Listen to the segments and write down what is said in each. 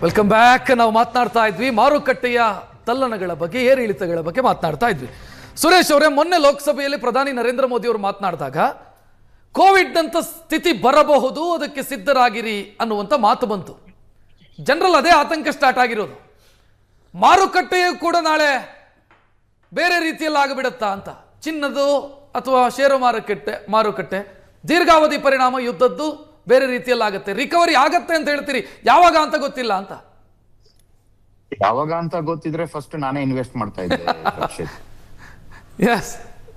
Welcome back. ನಾವು ಮಾತನಾಡ್ತಾ ಇದ್ವಿ ಮಾರುಕಟ್ಟೆಯ ತಲ್ಲಣಗಳ ಬಗ್ಗೆ, ಏರಿಳಿತಗಳ ಬಗ್ಗೆ ಮಾತನಾಡ್ತಾ ಇದ್ವಿ. ಸುರೇಶ್ ಅವರೇ, ಮೊನ್ನೆ ಲೋಕಸಭೆಯಲ್ಲಿ ಪ್ರಧಾನಿ ನರೇಂದ್ರ ಮೋದಿ ಅವರು ಮಾತನಾಡಿದಾಗ ಕೋವಿಡ್ ನಂತ ಸ್ಥಿತಿ ಬರಬಹುದು, ಅದಕ್ಕೆ ಸಿದ್ಧರಾಗಿರಿ ಅನ್ನುವಂಥ ಮಾತು ಬಂತು. ಜನರಲ್ ಅದೇ ಆತಂಕ ಸ್ಟಾರ್ಟ್ ಆಗಿರೋದು. ಮಾರುಕಟ್ಟೆಯು ಕೂಡ ನಾಳೆ ಬೇರೆ ರೀತಿಯಲ್ಲಿ ಆಗಿಬಿಡುತ್ತಾ ಅಂತ. ಚಿನ್ನದು ಅಥವಾ ಷೇರು ಮಾರುಕಟ್ಟೆ ದೀರ್ಘಾವಧಿ ಪರಿಣಾಮ ಯುದ್ಧದ್ದು ಬೇರೆ ರೀತಿಯಲ್ಲಿ ಆಗುತ್ತೆ. ರಿಕವರಿ ಆಗತ್ತೆ ಅಂತ ಹೇಳ್ತೀರಿ, ಯಾವಾಗ ಅಂತ ಗೊತ್ತಿಲ್ಲ ಅಂತ. ಯಾವಾಗ ಅಂತ ಗೊತ್ತಿದ್ರೆ ಫಸ್ಟ್ ನಾನೇ ಇನ್ವೆಸ್ಟ್ ಮಾಡ್ತಾ ಇದ್ದೆ ಎಸ್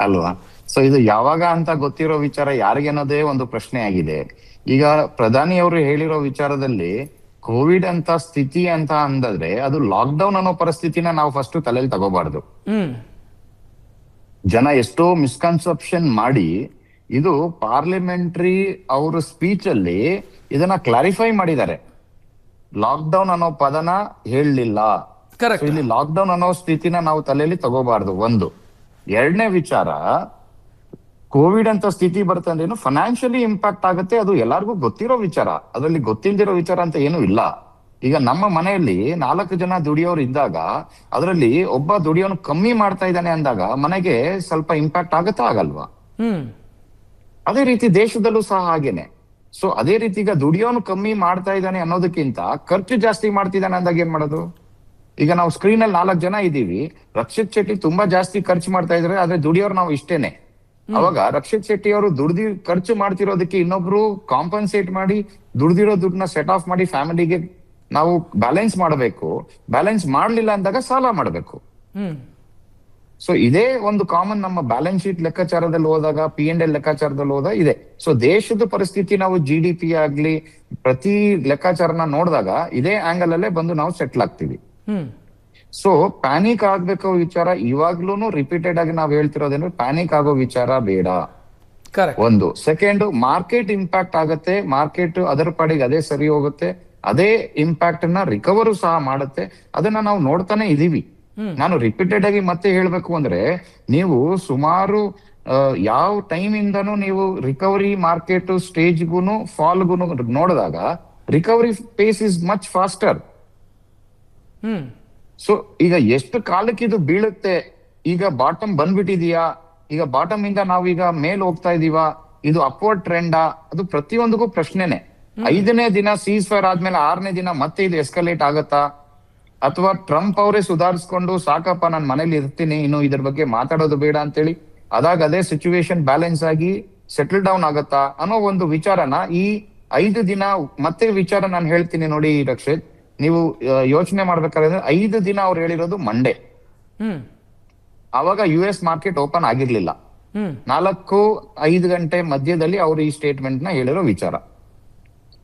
ಅಲ್ವಾ. ಸೊ ಇದು ಯಾವಾಗ ಅಂತ ಗೊತ್ತಿರೋ ವಿಚಾರ ಯಾರಿಗೇನೋದೇ ಒಂದು ಪ್ರಶ್ನೆ ಆಗಿದೆ. ಈಗ ಪ್ರಧಾನಿ ಅವರು ಹೇಳಿರೋ ವಿಚಾರದಲ್ಲಿ ಕೋವಿಡ್ ಅಂತ ಸ್ಥಿತಿ ಅಂತ ಅಂದಾದ್ರೆ ಅದು ಲಾಕ್ಡೌನ್ ಅನ್ನೋ ಪರಿಸ್ಥಿತಿನ ನಾವು ಫಸ್ಟ್ ತಲೆಯಲ್ಲಿ ತಗೋಬಾರ್ದು. ಜನ ಎಷ್ಟೋ ಮಿಸ್ಕನ್ಸೆಪ್ಷನ್ ಮಾಡಿ ಇದು ಪಾರ್ಲಿಮೆಂಟ್ರಿ ಅವ್ರ ಸ್ಪೀಚ್ ಅಲ್ಲಿ ಇದನ್ನ ಕ್ಲಾರಿಫೈ ಮಾಡಿದ್ದಾರೆ. ಲಾಕ್ಡೌನ್ ಅನ್ನೋ ಪದನ ಹೇಳಲಿಲ್ಲ. ಇಲ್ಲಿ ಲಾಕ್ಡೌನ್ ಅನ್ನೋ ಸ್ಥಿತಿನ ನಾವು ತಲೆಯಲ್ಲಿ ತಗೋಬಾರ್ದು. ಒಂದು. ಎರಡನೇ ವಿಚಾರ, ಕೋವಿಡ್ ಅಂತ ಸ್ಥಿತಿ ಬರ್ತಂದ್ರೇನು ಫೈನಾನ್ಷಿಯಲಿ ಇಂಪ್ಯಾಕ್ಟ್ ಆಗುತ್ತೆ, ಅದು ಎಲ್ಲಾರ್ಗೂ ಗೊತ್ತಿರೋ ವಿಚಾರ. ಅದರಲ್ಲಿ ಗೊತ್ತಿಲ್ದಿರೋ ವಿಚಾರ ಅಂತ ಏನು ಇಲ್ಲ. ಈಗ ನಮ್ಮ ಮನೆಯಲ್ಲಿ 4 ಜನ ದುಡಿಯೋರು ಇದ್ದಾಗ ಅದರಲ್ಲಿ ಒಬ್ಬ ದುಡಿಯೋನು ಕಮ್ಮಿ ಮಾಡ್ತಾ ಇದ್ದಾನೆ ಅಂದಾಗ ಮನೆಗೆ ಸ್ವಲ್ಪ ಇಂಪ್ಯಾಕ್ಟ್ ಆಗತ್ತಾ ಆಗಲ್ವಾ? ಅದೇ ರೀತಿ ದೇಶದಲ್ಲೂ ಸಹ ಹಾಗೇನೆ. ಸೊ ಅದೇ ರೀತಿ ಈಗ ದುಡಿಯೋನು ಕಮ್ಮಿ ಮಾಡ್ತಾ ಇದ್ದಾನೆ ಅನ್ನೋದಕ್ಕಿಂತ ಖರ್ಚು ಜಾಸ್ತಿ ಮಾಡ್ತಿದ್ದಾನೆ ಅಂದಾಗ ಏನ್ ಮಾಡೋದು? ಈಗ ನಾವು ಸ್ಕ್ರೀನ್ ಅಲ್ಲಿ 4 ಜನ ಇದ್ದೀವಿ, ರಕ್ಷಿತ್ ಶೆಟ್ಟಿ ತುಂಬಾ ಜಾಸ್ತಿ ಖರ್ಚು ಮಾಡ್ತಾ ಇದ್ರೆ, ಆದ್ರೆ ದುಡಿಯೋರು ನಾವು ಇಷ್ಟೇನೆ. ಅವಾಗ ರಕ್ಷಿತ್ ಶೆಟ್ಟಿ ಅವರು ಖರ್ಚು ಮಾಡ್ತಿರೋದಕ್ಕೆ ಇನ್ನೊಬ್ರು ಕಾಂಪನ್ಸೇಟ್ ಮಾಡಿ ದುಡ್ದಿರೋ ದುಡ್ಡನ್ನ ಸೆಟ್ ಆಫ್ ಮಾಡಿ ಫ್ಯಾಮಿಲಿಗೆ ನಾವು ಬ್ಯಾಲೆನ್ಸ್ ಮಾಡಬೇಕು. ಬ್ಯಾಲೆನ್ಸ್ ಮಾಡ್ಲಿಲ್ಲ ಅಂದಾಗ ಸಾಲ ಮಾಡಬೇಕು. ಸೊ ಇದೇ ಒಂದು ಕಾಮನ್ ನಮ್ಮ ಬ್ಯಾಲೆನ್ಸ್ ಶೀಟ್ ಲೆಕ್ಕಾಚಾರದಲ್ಲಿ ಹೋದಾಗ, P&L ಲೆಕ್ಕಾಚಾರದಲ್ಲಿ ಹೋದಾಗ ಇದೆ. ಸೊ ದೇಶದ ಪರಿಸ್ಥಿತಿ ನಾವು GDP ಆಗ್ಲಿ ಪ್ರತಿ ಲೆಕ್ಕಾಚಾರನ ನೋಡಿದಾಗ ಇದೇ ಆಂಗಲ್ ಅಲ್ಲೇ ಬಂದು ನಾವು ಸೆಟ್ಲ್ ಆಗ್ತೀವಿ. ಸೊ ಪ್ಯಾನಿಕ್ ಆಗ್ಬೇಕು ವಿಚಾರ ಇವಾಗ್ಲೂ ರಿಪೀಟೆಡ್ ಆಗಿ ನಾವ್ ಹೇಳ್ತಿರೋದೇನು, ಪ್ಯಾನಿಕ್ ಆಗೋ ವಿಚಾರ ಬೇಡ. ಒಂದು. ಸೆಕೆಂಡ್, ಮಾರ್ಕೆಟ್ ಇಂಪ್ಯಾಕ್ಟ್ ಆಗತ್ತೆ. ಮಾರ್ಕೆಟ್ ಅದರ ಪಾಡಿಗೆ ಅದೇ ಸರಿ ಹೋಗುತ್ತೆ. ಅದೇ ಇಂಪ್ಯಾಕ್ಟ್ ನ ರಿಕವರ್ ಸಹ ಮಾಡುತ್ತೆ. ಅದನ್ನ ನಾವು ನೋಡ್ತಾನೆ ಇದೀವಿ. ನಾನು ರಿಪೀಟೆಡ್ ಆಗಿ ಮತ್ತೆ ಹೇಳ್ಬೇಕು ಅಂದ್ರೆ, ನೀವು ಸುಮಾರು ಯಾವ ಟೈಮ್ ಇಂದನೂ ನೀವು ರಿಕವರಿ ಮಾರ್ಕೆಟ್ ಸ್ಟೇಜ್ಗೂನು ಫಾಲ್ಗೂನು ನೋಡಿದಾಗ recovery pace is much faster. So ಈಗ ಎಷ್ಟು ಕಾಲಕ್ಕೆ ಇದು ಬೀಳುತ್ತೆ, ಈಗ ಬಾಟಮ್ ಬಂದ್ಬಿಟ್ಟಿದೀಯಾ, ಈಗ ಬಾಟಮ್ ಇಂದ ನಾವೀಗ ಮೇಲ್ ಹೋಗ್ತಾ ಇದೀವಾ, ಇದು ಅಪ್ವರ್ಡ್ ಟ್ರೆಂಡಾ, ಅದು ಪ್ರತಿಯೊಂದಿಗೂ ಪ್ರಶ್ನೆನೆ. 5ನೇ ದಿನ ಸೀಸ್ ಫೈರ್ ಆದ್ಮೇಲೆ 6ನೇ ದಿನ ಮತ್ತೆ ಇದು ಎಸ್ಕಲೇಟ್ ಆಗತ್ತಾ, ಅಥವಾ ಟ್ರಂಪ್ ಅವರೇ ಸುಧಾರಿಸ್ಕೊಂಡು ಸಾಕಪ್ಪ ನಾನು ಮನೇಲಿ ಇರ್ತೀನಿ, ಇನ್ನು ಇದ್ರ ಬಗ್ಗೆ ಮಾತಾಡೋದು ಬೇಡ ಅಂತೇಳಿ ಅದಾಗ ಅದೇ ಸಿಚುವೇಶನ್ ಬ್ಯಾಲೆನ್ಸ್ ಆಗಿ ಸೆಟಲ್ ಡೌನ್ ಆಗತ್ತಾ ಅನ್ನೋ ಒಂದು ವಿಚಾರನ ಈ 5 ದಿನ ಮತ್ತೆ ವಿಚಾರ ನಾನು ಹೇಳ್ತೀನಿ ನೋಡಿ ರಕ್ಷಿತ್. ನೀವು ಯೋಚನೆ ಮಾಡ್ಬೇಕಾದ್ರೆ 5 ದಿನ ಅವ್ರು ಹೇಳಿರೋದು ಮಂಡೇ. ಅವಾಗ US ಮಾರ್ಕೆಟ್ ಓಪನ್ ಆಗಿರ್ಲಿಲ್ಲ. 4-5 ಗಂಟೆ ಮಧ್ಯದಲ್ಲಿ ಅವರು ಈ ಸ್ಟೇಟ್ಮೆಂಟ್ ನ ಹೇಳಿರೋ ವಿಚಾರ.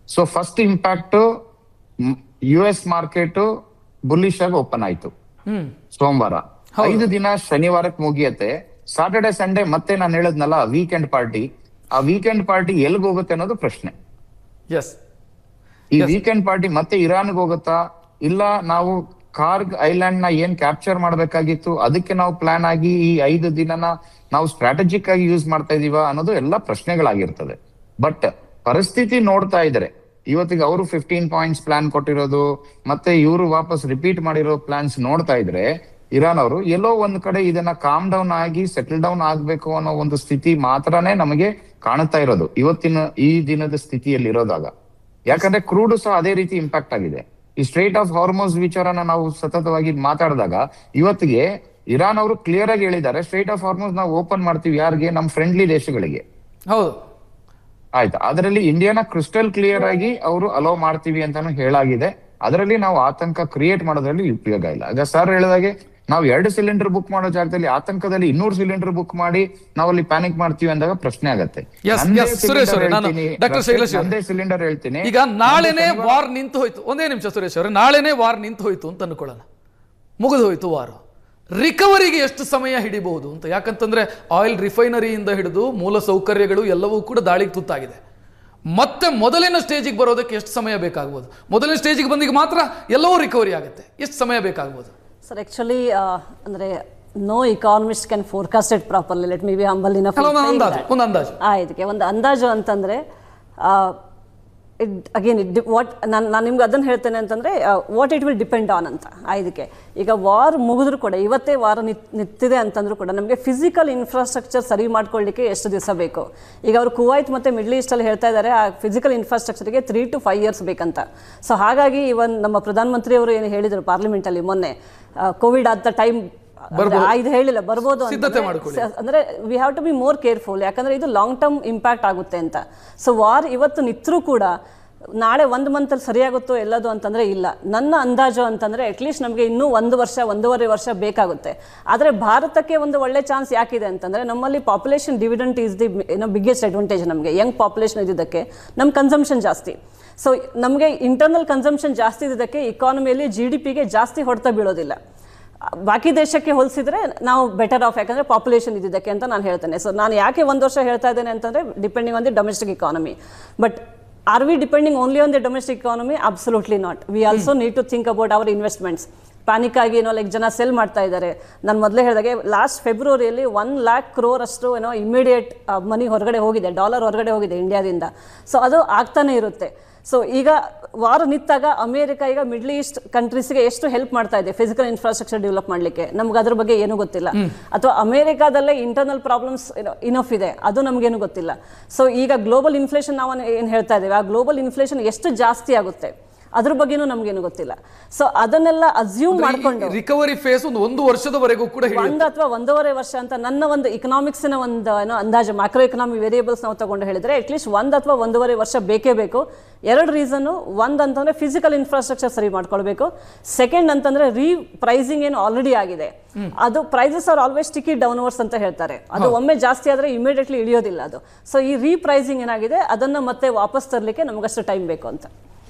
So first impact US market bullish ಆಗಿ ಓಪನ್ ಆಯ್ತು ಸೋಮವಾರ. 5 ದಿನ ಶನಿವಾರಕ್ಕೆ ಮುಗಿಯತ್ತೆ. ಸಾಟರ್ಡೆ ಸಂಡೇ ಮತ್ತೆ ನಾನು ಹೇಳದ್ನಲ್ಲ ವೀಕೆಂಡ್ ಪಾರ್ಟಿ, ಆ ವೀಕೆಂಡ್ ಪಾರ್ಟಿ ಎಲ್ಗ್ ಹೋಗುತ್ತೆ ಅನ್ನೋದು ಪ್ರಶ್ನೆ. ಈ ವೀಕೆಂಡ್ ಪಾರ್ಟಿ ಮತ್ತೆ ಇರಾನ್ಗೆ ಹೋಗುತ್ತಾ, ಇಲ್ಲ ನಾವು ಕಾರ್ಗ್ ಐಲ್ಯಾಂಡ್ ನ ಏನ್ ಕ್ಯಾಪ್ಚರ್ ಮಾಡ್ಬೇಕಾಗಿತ್ತು ಅದಕ್ಕೆ ನಾವು ಪ್ಲಾನ್ ಆಗಿ ಈ 5 ದಿನನ ನಾವು ಸ್ಟ್ರಾಟಜಿಕ್ ಆಗಿ ಯೂಸ್ ಮಾಡ್ತಾ ಇದೀವ ಅನ್ನೋದು ಎಲ್ಲ ಪ್ರಶ್ನೆಗಳಾಗಿರ್ತದೆ. ಬಟ್ ಪರಿಸ್ಥಿತಿ ನೋಡ್ತಾ ಇದ್ರೆ ಇವತ್ತಿಗೆ ಅವರು 15 ಪಾಯಿಂಟ್ಸ್ ಪ್ಲಾನ್ ಕೊಟ್ಟಿರೋದು ಮತ್ತೆ ಇವರು ವಾಪಸ್ ರಿಪೀಟ್ ಮಾಡಿರೋ ಪ್ಲಾನ್ಸ್ ನೋಡ್ತಾ ಇದ್ರೆ ಇರಾನ್ ಅವರು ಎಲ್ಲೋ ಒಂದ್ ಕಡೆ ಇದನ್ನ ಕಾಮ್ ಡೌನ್ ಆಗಿ ಸೆಟಲ್ ಡೌನ್ ಆಗ್ಬೇಕು ಅನ್ನೋ ಒಂದು ಸ್ಥಿತಿ ಮಾತ್ರನೇ ನಮಗೆ ಕಾಣುತ್ತಾ ಇರೋದು ಇವತ್ತಿನ ಈ ದಿನದ ಸ್ಥಿತಿಯಲ್ಲಿ ಇರೋದಾಗ. ಯಾಕಂದ್ರೆ ಕ್ರೂಡ್ ಸಹ ಅದೇ ರೀತಿ ಇಂಪ್ಯಾಕ್ಟ್ ಆಗಿದೆ. ಈ ಸ್ಟ್ರೈಟ್ ಆಫ್ ಹಾರ್ಮೋಸ್ ವಿಚಾರನ ನಾವು ಸತತವಾಗಿ ಮಾತಾಡಿದಾಗ ಇವತ್ತಿಗೆ ಇರಾನ್ ಅವರು ಕ್ಲಿಯರ್ ಆಗಿ ಹೇಳಿದ್ದಾರೆ, ಸ್ಟ್ರೈಟ್ ಆಫ್ ಹಾರ್ಮೋಸ್ ನಾವು ಓಪನ್ ಮಾಡ್ತೀವಿ ಯಾರಿಗೆ, ನಮ್ಮ ಫ್ರೆಂಡ್ಲಿ ದೇಶಗಳಿಗೆ. ಹೌದು, ಆಯ್ತಾ. ಅದರಲ್ಲಿ ಇಂಡಿಯಾನ ಕ್ರಿಸ್ಟಲ್ ಕ್ಲಿಯರ್ ಆಗಿ ಅವರು ಅಲೋ ಮಾಡ್ತೀವಿ ಅಂತಾನು ಹೇಳಾಗಿದೆ. ಅದರಲ್ಲಿ ನಾವು ಆತಂಕ ಕ್ರಿಯೇಟ್ ಮಾಡೋದ್ರಲ್ಲಿ ಉಪಯೋಗ ಇಲ್ಲ. ಈಗ ಸರ್ ಹೇಳಿದಾಗೆ ನಾವು 2 ಸಿಲಿಂಡರ್ ಬುಕ್ ಮಾಡೋ ಜಾಗದಲ್ಲಿ ಆತಂಕದಲ್ಲಿ 200 ಸಿಲಿಂಡರ್ ಬುಕ್ ಮಾಡಿ ನಾವಲ್ಲಿ ಪ್ಯಾನಿಕ್ ಮಾಡ್ತೀವಿ ಅಂದಾಗ ಪ್ರಶ್ನೆ ಆಗತ್ತೆ. ಸಿಲಿಂಡರ್ ಹೇಳ್ತೀನಿ. ಈಗ ನಾಳೆನೆ ವಾರ್ ನಿಂತು ಹೋಯ್ತು, ಒಂದೇ ನಿಮಿಷ ಸುರೇಶ್ ಅವರೇ, ನಾಳೆನೆ ವಾರ್ ನಿಂತು ಹೋಯ್ತು ಅಂತ ಅನ್ಕೊಳ್ಳೋಣ, ಮುಗಿದು ಹೋಯ್ತು ವಾರ. ರಿಕವರಿಗೆ ಎಷ್ಟು ಸಮಯ ಹಿಡಿಬಹುದು ಅಂತ? ಯಾಕಂತಂದ್ರೆ ಆಯಿಲ್ ರಿಫೈನರಿಯಿಂದ ಹಿಡಿದು ಮೂಲ ಸೌಕರ್ಯಗಳು ಎಲ್ಲವೂ ಕೂಡ ದಾಳಿಗೆ ತುತ್ತಾಗಿದೆ. ಮತ್ತೆ ಮೊದಲಿನ ಸ್ಟೇಜಿಗೆ ಬರೋದಕ್ಕೆ ಎಷ್ಟು ಸಮಯ ಬೇಕಾಗ್ಬೋದು? ಮೊದಲಿನ ಸ್ಟೇಜಿಗೆ ಬಂದಿಗೆ ಮಾತ್ರ ಎಲ್ಲವೂ ರಿಕವರಿ ಆಗುತ್ತೆ, ಎಷ್ಟು ಸಮಯ ಬೇಕಾಗ್ಬೋದು ಸರ್? ಆಕ್ಚುಲಿ ಅಂದ್ರೆ no economist can forecast it properly. Let me be humble enough. ಒಂದು ಅಂದಾಜು ಇದಕ್ಕೆ ಒಂದು ಅಂದಾಜು ಅಂತಂದ್ರೆ ವಾಟ್ ನಾನು ನಿಮ್ಗೆ ಅದನ್ನು ಹೇಳ್ತೇನೆ ಅಂತಂದರೆ what it will depend on ಅಂತ ಇದಕ್ಕೆ. ಈಗ ವಾರ್ ಮುಗಿದ್ರು ಕೂಡ, ಇವತ್ತೇ ವಾರ ನಿಂತಿದೆ ಅಂತಂದ್ರೂ ಕೂಡ ನಮಗೆ ಫಿಸಿಕಲ್ ಇನ್ಫ್ರಾಸ್ಟ್ರಕ್ಚರ್ ಸರಿ ಮಾಡ್ಕೊಳ್ಳಿಕ್ಕೆ ಎಷ್ಟು ದಿವಸ ಬೇಕು. ಈಗ ಅವರು ಕುವೈತ್ ಮತ್ತು ಮಿಡ್ಲ್ ಈಸ್ಟಲ್ಲಿ ಹೇಳ್ತಾ ಇದ್ದಾರೆ ಆ ಫಿಸಿಕಲ್ ಇನ್ಫ್ರಾಸ್ಟ್ರಕ್ಚರ್ಗೆ 3 to 5 years ಬೇಕಂತ. ಸೊ ಹಾಗಾಗಿ ಇವನ್ ನಮ್ಮ ಪ್ರಧಾನಮಂತ್ರಿಯವರು ಏನು ಹೇಳಿದರು ಪಾರ್ಲಿಮೆಂಟಲ್ಲಿ ಮೊನ್ನೆ, ಕೋವಿಡ್ ಆದ ಟೈಮ್ ಇದು ಹೇಳಿಲ್ಲ ಬರ್ಬೋದು ಅಂದ್ರೆ we have to be more careful, ಯಾಕಂದ್ರೆ ಇದು ಲಾಂಗ್ ಟರ್ಮ್ ಇಂಪ್ಯಾಕ್ಟ್ ಆಗುತ್ತೆ ಅಂತ. ಸೊ ವಾರ್ ಇವತ್ತು ನಿಂತರೂ ಕೂಡ ನಾಳೆ 1 month ಅಲ್ಲಿ ಸರಿಯಾಗುತ್ತೋ ಎಲ್ಲದು ಅಂತಂದ್ರೆ ಇಲ್ಲ. ನನ್ನ ಅಂದಾಜು ಅಂತಂದ್ರೆ ಅಟ್ಲೀಸ್ಟ್ ನಮಗೆ ಇನ್ನೂ 1 ವರ್ಷ 1.5 ವರ್ಷ ಬೇಕಾಗುತ್ತೆ. ಆದರೆ ಭಾರತಕ್ಕೆ ಒಂದು ಒಳ್ಳೆ ಚಾನ್ಸ್ ಯಾಕಿದೆ ಅಂತಂದ್ರೆ ನಮ್ಮಲ್ಲಿ population dividend is the biggest advantage. ನಮಗೆ ಯಂಗ್ ಪಾಪ್ಯುಲೇಷನ್ ಇದ್ದಿದ್ದಕ್ಕೆ ನಮ್ಮ ಕನ್ಸಂಪ್ಷನ್ ಜಾಸ್ತಿ. ಸೊ ನಮಗೆ ಇಂಟರ್ನಲ್ ಕನ್ಸಂಪ್ಷನ್ ಜಾಸ್ತಿ ಇದ್ದಕ್ಕೆ ಇಕಾನಮಿಯಲ್ಲಿ GDPಗೆ ಜಾಸ್ತಿ ಹೊಡೆತ ಬೀಳೋದಿಲ್ಲ. ಬಾಕಿ ದೇಶಕ್ಕೆ ಹೋಲಿಸಿದ್ರೆ ನಾವು ಬೆಟರ್ ಆಫ್, ಯಾಕಂದರೆ ಪಾಪ್ಯುಲೇಷನ್ ಇದ್ದಿದ್ದಕ್ಕೆ ಅಂತ ನಾನು ಹೇಳ್ತೇನೆ. ಸೊ ನಾನು ಯಾಕೆ 1 ವರ್ಷ ಹೇಳ್ತಾ ಇದ್ದೇನೆ ಅಂತಂದರೆ depending on the domestic economy. But are we depending only on the domestic economy? Absolutely not. We also need to think about our investments. Panic ಆಗಿ ಲೈಕ್ ಜನ ಸೆಲ್ ಮಾಡ್ತಾ ಇದ್ದಾರೆ. ನಾನು ಮೊದಲೇ ಹೇಳಿದಾಗೆ ಲಾಸ್ಟ್ ಫೆಬ್ರವರಿಯಲ್ಲಿ 1 lakh crore ಅಷ್ಟು ಇಮಿಡಿಯೇಟ್ ಮನಿ ಹೊರಗಡೆ ಹೋಗಿದೆ, ಡಾಲರ್ ಹೊರಗಡೆ ಹೋಗಿದೆ ಇಂಡಿಯಾದಿಂದ. ಸೊ ಅದು ಆಗ್ತಾನೆ ಇರುತ್ತೆ. ಸೊ ಈಗ ವಾರ ನಿಂತಾಗ ಅಮೇರಿಕ ಈಗ ಮಿಡ್ಲ್ ಈಸ್ಟ್ ಕಂಟ್ರೀಸ್ಗೆ ಎಷ್ಟು ಹೆಲ್ಪ್ ಮಾಡ್ತಾ ಇದೆ ಫಿಸಿಕಲ್ ಇನ್ಫ್ರಾಸ್ಟ್ರಕ್ಚರ್ ಡೆವಲಪ್ ಮಾಡಲಿಕ್ಕೆ, ನಮ್ಗೆ ಅದ್ರ ಬಗ್ಗೆ ಏನೂ ಗೊತ್ತಿಲ್ಲ. ಅಥವಾ ಅಮೇರಿಕಾದಲ್ಲೇ ಇಂಟರ್ನಲ್ ಪ್ರಾಬ್ಲಮ್ಸ್ ಇನಫ್ ಇದೆ, ಅದು ನಮಗೇನು ಗೊತ್ತಿಲ್ಲ. ಸೊ ಈಗ ಗ್ಲೋಬಲ್ ಇನ್ಫ್ಲೇಷನ್ ನಾವು ಏನು ಹೇಳ್ತಾ ಇದ್ದೇವೆ, ಆ ಗ್ಲೋಬಲ್ ಇನ್ಫ್ಲೇಷನ್ ಎಷ್ಟು ಜಾಸ್ತಿ ಆಗುತ್ತೆ ಅದ್ರ ಬಗ್ಗೆನೂ ನಮ್ಗೇನು ಗೊತ್ತಿಲ್ಲ. ಸೊ ಅದನ್ನೆಲ್ಲ ಅಸ್ಯೂಮ್ ಮಾಡ್ಕೊಂಡು ರಿಕವರಿ ಫೇಸ್ 1 ವರ್ಷದವರೆಗೂ ಕೂಡ 1 ಅಥವಾ 1.5 ವರ್ಷ ಅಂತ ನನ್ನ ಒಂದು ಇಕನಾಮಿಕ್ಸ್ನ ಒಂದು ಅಂದಾಜು, ಮ್ಯಾಕ್ರೋ ಎಕನಾಮಿಕ್ ವೇರಿಯೇಬಲ್ಸ್ ನಾವು ತಗೊಂಡು ಹೇಳಿದ್ರೆ ಅಟ್ಲೀಸ್ಟ್ 1 ಅಥವಾ 1.5 ವರ್ಷ ಬೇಕೇ ಬೇಕು. 2 ರೀಸನ್ನು. ಒಂದು ಅಂತಂದ್ರೆ ಫಿಸಿಕಲ್ ಇನ್ಫ್ರಾಸ್ಟ್ರಕ್ಚರ್ ಸರಿ ಮಾಡ್ಕೊಳ್ಬೇಕು. ಸೆಕೆಂಡ್ ಅಂತಂದ್ರೆ ಪ್ರೈಸಿಂಗ್ ಏನು ಆಲ್ರೆಡಿ ಆಗಿದೆ, ಅದು prices are always sticky downwards ಅಂತ ಹೇಳ್ತಾರೆ. ಅದು ಒಮ್ಮೆ ಜಾಸ್ತಿ ಆದ್ರೆ ಇಮಿಡಿಯೇಟ್ಲಿ ಇಳಿಯೋದಿಲ್ಲ ಅದು. ಸೊ ಈ ಪ್ರೈಸಿಂಗ್ ಏನಾಗಿದೆ ಅದನ್ನ ಮತ್ತೆ ವಾಪಸ್ ತರಲಿಕ್ಕೆ ನಮಗಷ್ಟು ಟೈಮ್ ಬೇಕು ಅಂತ.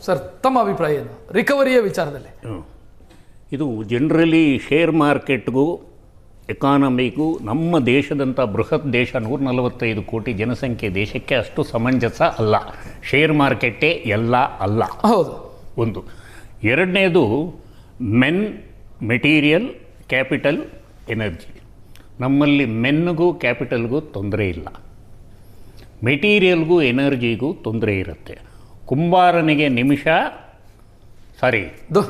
ಸರ್ ತಮ್ಮ ಅಭಿಪ್ರಾಯ ಏನು ರಿಕವರಿಯ ವಿಚಾರದಲ್ಲಿ? ಇದು ಜನರಲಿ ಶೇರ್ ಮಾರ್ಕೆಟ್ಗೂ ಎಕಾನಮಿಗೂ ನಮ್ಮ ದೇಶದಂಥ ಬೃಹತ್ ದೇಶ 145 ಕೋಟಿ ಜನಸಂಖ್ಯೆ ದೇಶಕ್ಕೆ ಅಷ್ಟು ಸಮಂಜಸ ಅಲ್ಲ. ಶೇರ್ ಮಾರ್ಕೆಟೇ ಎಲ್ಲ ಅಲ್ಲ. ಹೌದು. ಒಂದು. ಎರಡನೇದು ಮೆನ್, ಮೆಟೀರಿಯಲ್, ಕ್ಯಾಪಿಟಲ್, ಎನರ್ಜಿ. ನಮ್ಮಲ್ಲಿ ಮೆನ್ನಿಗೂ ಕ್ಯಾಪಿಟಲ್ಗೂ ತೊಂದರೆ ಇಲ್ಲ, ಮೆಟೀರಿಯಲ್ಗೂ ಎನರ್ಜಿಗೂ ತೊಂದರೆ ಇರುತ್ತೆ. ಕುಂಬಾರನಿಗೆ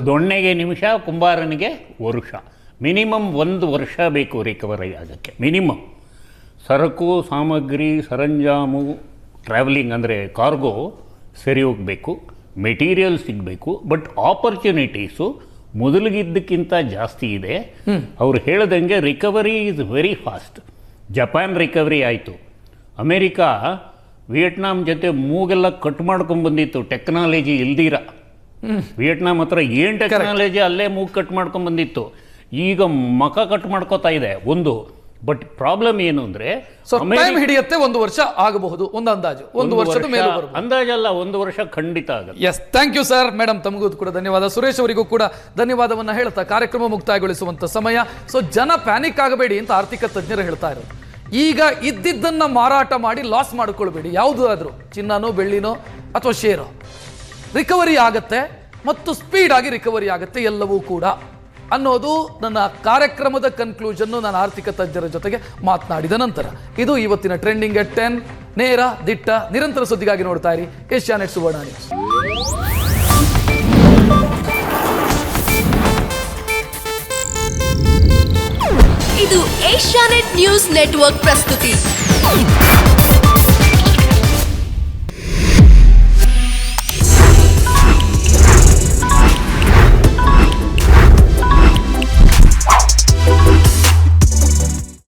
ದೊಣ್ಣೆಗೆ ನಿಮಿಷ, ಕುಂಬಾರನಿಗೆ ವರುಷ. ಮಿನಿಮಮ್ 1 ವರ್ಷ ಬೇಕು ರಿಕವರಿ ಆಗೋಕ್ಕೆ, ಮಿನಿಮಮ್. ಸರಕು ಸಾಮಗ್ರಿ ಸರಂಜಾಮು ಟ್ರಾವೆಲಿಂಗ್ ಅಂದರೆ ಕಾರ್ಗೋ ಸರಿ ಹೋಗಬೇಕು, ಮೆಟೀರಿಯಲ್ ಸಿಗಬೇಕು. ಬಟ್ ಆಪರ್ಚುನಿಟೀಸು ಮೊದಲಿಗಿದ್ದಕ್ಕಿಂತ ಜಾಸ್ತಿ ಇದೆ. ಅವ್ರು ಹೇಳ್ದಂಗೆ recovery is very fast. Japan recovery ಆಯಿತು. ಅಮೇರಿಕಾ ವಿಯೆಟ್ನಾಂ ಜೊತೆ ಮೂಗೆಲ್ಲ ಕಟ್ ಮಾಡ್ಕೊಂಡ್ಬಂದಿತ್ತು ಟೆಕ್ನಾಲಜಿ ಇಲ್ದಿರ. ವಿಯೆಟ್ನಾಂ ಹತ್ರ ಏನು ಟೆಕ್ನಾಲಜಿ, ಅಲ್ಲೇ ಮೂಗು ಕಟ್ ಮಾಡ್ಕೊಂಡ್ಬಂದಿತ್ತು. ಈಗ ಮಖ ಕಟ್ ಮಾಡ್ಕೋತಾ ಇದೆ ಒಂದು. ಬಟ್ ಪ್ರಾಬ್ಲಮ್ ಏನು ಅಂದರೆ ಹಿಡಿಯುತ್ತೆ, 1 ವರ್ಷ ಆಗಬಹುದು ಒಂದು ಅಂದಾಜು. 1 ವರ್ಷದ ಮೇಲೆ ಅಂದಾಜಲ್ಲ, 1 ವರ್ಷ ಖಂಡಿತ ಆಗುತ್ತೆ. Yes, thank you sir. Madam ತಮಗೂ ಕೂಡ ಧನ್ಯವಾದ. ಸುರೇಶ್ ಅವರಿಗೂ ಕೂಡ ಧನ್ಯವಾದವನ್ನು ಹೇಳ್ತಾ ಕಾರ್ಯಕ್ರಮ ಮುಕ್ತಾಯಗೊಳಿಸುವಂಥ ಸಮಯ. ಸೊ ಜನ ಪ್ಯಾನಿಕ್ ಆಗಬೇಡಿ ಅಂತ ಆರ್ಥಿಕ ತಜ್ಞರು ಹೇಳ್ತಾ ಇರೋದು. ಈಗ ಇದ್ದಿದ್ದನ್ನು ಮಾರಾಟ ಮಾಡಿ ಲಾಸ್ ಮಾಡಿಕೊಳ್ಬೇಡಿ. ಯಾವುದು ಆದರೂ ಚಿನ್ನನೋ ಬೆಳ್ಳಿನೋ ಅಥವಾ ಶೇರೋ, ರಿಕವರಿ ಆಗತ್ತೆ ಮತ್ತು ಸ್ಪೀಡ್ ಆಗಿ ರಿಕವರಿ ಆಗುತ್ತೆ ಎಲ್ಲವೂ ಕೂಡ ಅನ್ನೋದು ನನ್ನ ಕಾರ್ಯಕ್ರಮದ ಕನ್ಕ್ಲೂಷನ್ನು ನಾನು ಆರ್ಥಿಕ ತಜ್ಞರ ಜೊತೆಗೆ ಮಾತನಾಡಿದ ನಂತರ. ಇದು ಇವತ್ತಿನ ಟ್ರೆಂಡಿಂಗ್ ಎಟ್ 10. ನೇರ ದಿಟ್ಟ ನಿರಂತರ ಸುದ್ದಿಗಾಗಿ ನೋಡ್ತಾ ಇರಿ ಏಷ್ಯಾನೆಟ್ ಸುವರ್ಣ ನ್ಯೂಸ್. ಇದು ಏಷ್ಯಾನೆಟ್ ನ್ಯೂಸ್ ನೆಟ್ವರ್ಕ್ ಪ್ರಸ್ತುತಿ.